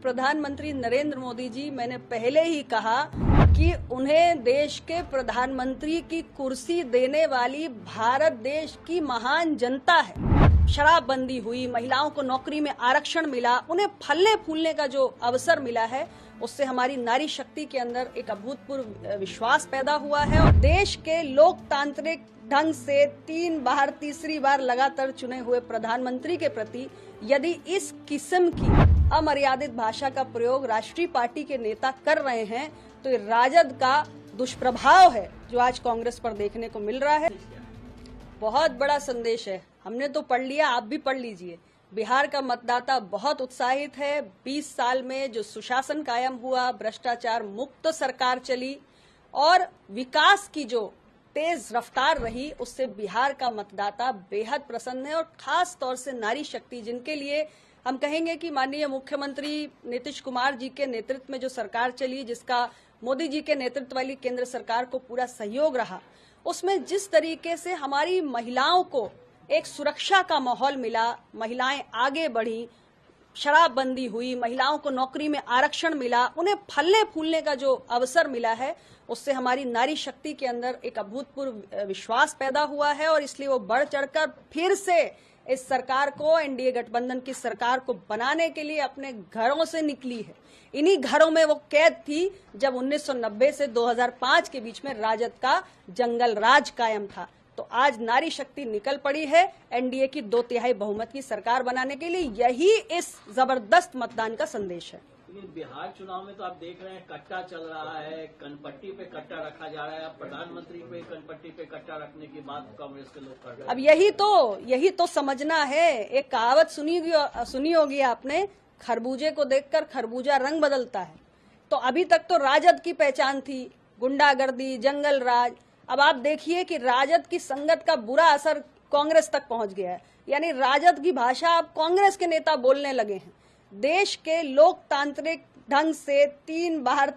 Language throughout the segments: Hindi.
प्रधानमंत्री नरेंद्र मोदी जी, मैंने पहले ही कहा कि उन्हें देश के प्रधानमंत्री की कुर्सी देने वाली भारत देश की महान जनता है। शराबबंदी हुई, महिलाओं को नौकरी में आरक्षण मिला, उन्हें फलने फूलने का जो अवसर मिला है, उससे हमारी नारी शक्ति के अंदर एक अभूतपूर्व विश्वास पैदा हुआ है। और देश के लोकतांत्रिक ढंग से तीसरी बार लगातार चुने हुए प्रधानमंत्री के प्रति यदि इस किस्म की अमर्यादित भाषा का प्रयोग राष्ट्रीय पार्टी के नेता कर रहे हैं, तो ये राजद का दुष्प्रभाव है जो आज कांग्रेस पर देखने को मिल रहा है। बहुत बड़ा संदेश है, हमने तो पढ़ लिया, आप भी पढ़ लीजिए। बिहार का मतदाता बहुत उत्साहित है। 20 साल में जो सुशासन कायम हुआ, भ्रष्टाचार मुक्त सरकार चली और विकास की जो तेज रफ्तार रही, उससे बिहार का मतदाता बेहद प्रसन्न है। और खास तौर से नारी शक्ति, जिनके लिए हम कहेंगे कि माननीय मुख्यमंत्री नीतीश कुमार जी के नेतृत्व में जो सरकार चली, जिसका मोदी जी के नेतृत्व वाली केंद्र सरकार को पूरा सहयोग रहा, उसमें जिस तरीके से हमारी महिलाओं को एक सुरक्षा का माहौल मिला, महिलाएं आगे बढ़ी, शराबबंदी हुई, महिलाओं को नौकरी में आरक्षण मिला, उन्हें फलने फूलने का जो अवसर मिला है, उससे हमारी नारी शक्ति के अंदर एक अभूतपूर्व विश्वास पैदा हुआ है। और इसलिए वो बढ़ चढ़कर फिर से इस सरकार को, एनडीए गठबंधन की सरकार को बनाने के लिए अपने घरों से निकली है। इन्हीं घरों में वो कैद थी जब 1990 से 2005 के बीच में राजद का जंगल राज कायम था। तो आज नारी शक्ति निकल पड़ी है एनडीए की 2/3 बहुमत की सरकार बनाने के लिए। यही इस जबरदस्त मतदान का संदेश है। बिहार चुनाव में तो आप देख रहे हैं, कट्टा चल रहा है, कनपट्टी पे कट्टा रखा जा रहा है। प्रधानमंत्री पे कनपट्टी पे कट्टा रखने की बात कांग्रेस के लोग कर रहे हैं। अब यही तो समझना है। एक कहावत सुनी होगी आपने, खरबूजे को देखकर खरबूजा रंग बदलता है। तो अभी तक तो राजद की पहचान थी गुंडागर्दी, जंगल राज। अब आप देखिए कि राजद की संगत का बुरा असर कांग्रेस तक पहुंच गया है। यानी राजद की भाषा अब कांग्रेस के नेता बोलने लगे हैं। देश के लोकतांत्रिक ढंग से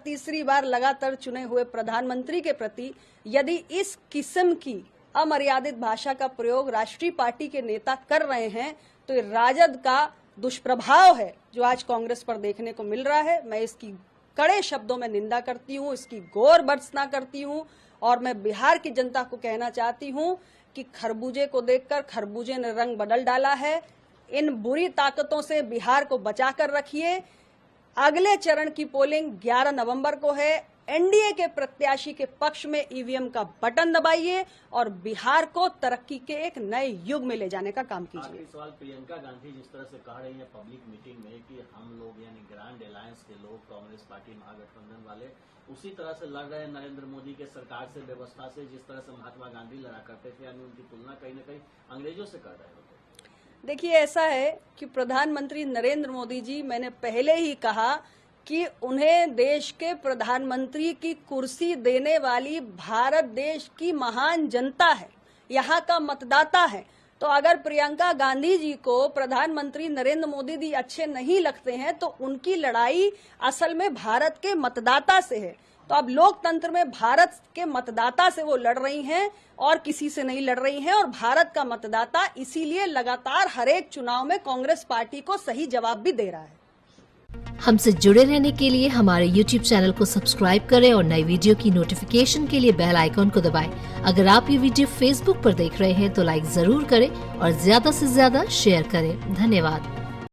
तीसरी बार लगातार चुने हुए प्रधानमंत्री के प्रति यदि इस किस्म की अमर्यादित भाषा का प्रयोग राष्ट्रीय पार्टी के नेता कर रहे हैं, तो ये राजद का दुष्प्रभाव है जो आज कांग्रेस पर देखने को मिल रहा है। मैं इसकी कड़े शब्दों में निंदा करती हूँ, इसकी घोर भर्त्सना करती हूँ। और मैं बिहार की जनता को कहना चाहती हूँ कि खरबूजे को देखकर खरबूजे ने रंग बदल डाला है। इन बुरी ताकतों से बिहार को बचाकर रखिए। अगले चरण की पोलिंग 11 नवंबर को है। एनडीए के प्रत्याशी के पक्ष में ईवीएम का बटन दबाइए और बिहार को तरक्की के एक नए युग में ले जाने का काम कीजिए। आखिरी सवाल, प्रियंका गांधी जिस तरह से कह रही है पब्लिक मीटिंग में कि हम लोग यानी ग्रैंड अलायंस के लोग, कांग्रेस पार्टी महागठबंधन वाले उसी तरह से लड़ रहे हैं नरेंद्र मोदी के सरकार से, व्यवस्था से, जिस तरह से महात्मा गांधी लड़ा करते थे, यानी उनकी तुलना कहीं न कहीं अंग्रेजों से कर रहे होते। देखिए, ऐसा है कि प्रधानमंत्री नरेंद्र मोदी जी, मैंने पहले ही कहा कि उन्हें देश के प्रधानमंत्री की कुर्सी देने वाली भारत देश की महान जनता है, यहाँ का मतदाता है। तो अगर प्रियंका गांधी जी को प्रधानमंत्री नरेंद्र मोदी जी अच्छे नहीं लगते हैं, तो उनकी लड़ाई असल में भारत के मतदाता से है। तो अब लोकतंत्र में भारत के मतदाता से वो लड़ रही हैं और किसी से नहीं लड़ रही हैं। और भारत का मतदाता इसीलिए लगातार हर एक चुनाव में कांग्रेस पार्टी को सही जवाब भी दे रहा है। हमसे जुड़े रहने के लिए हमारे YouTube चैनल को सब्सक्राइब करें और नई वीडियो की नोटिफिकेशन के लिए बेल आइकॉन को दबाएं। अगर आप ये वीडियो Facebook पर देख रहे हैं तो लाइक जरूर करें और ज्यादा से ज्यादा शेयर करें। धन्यवाद।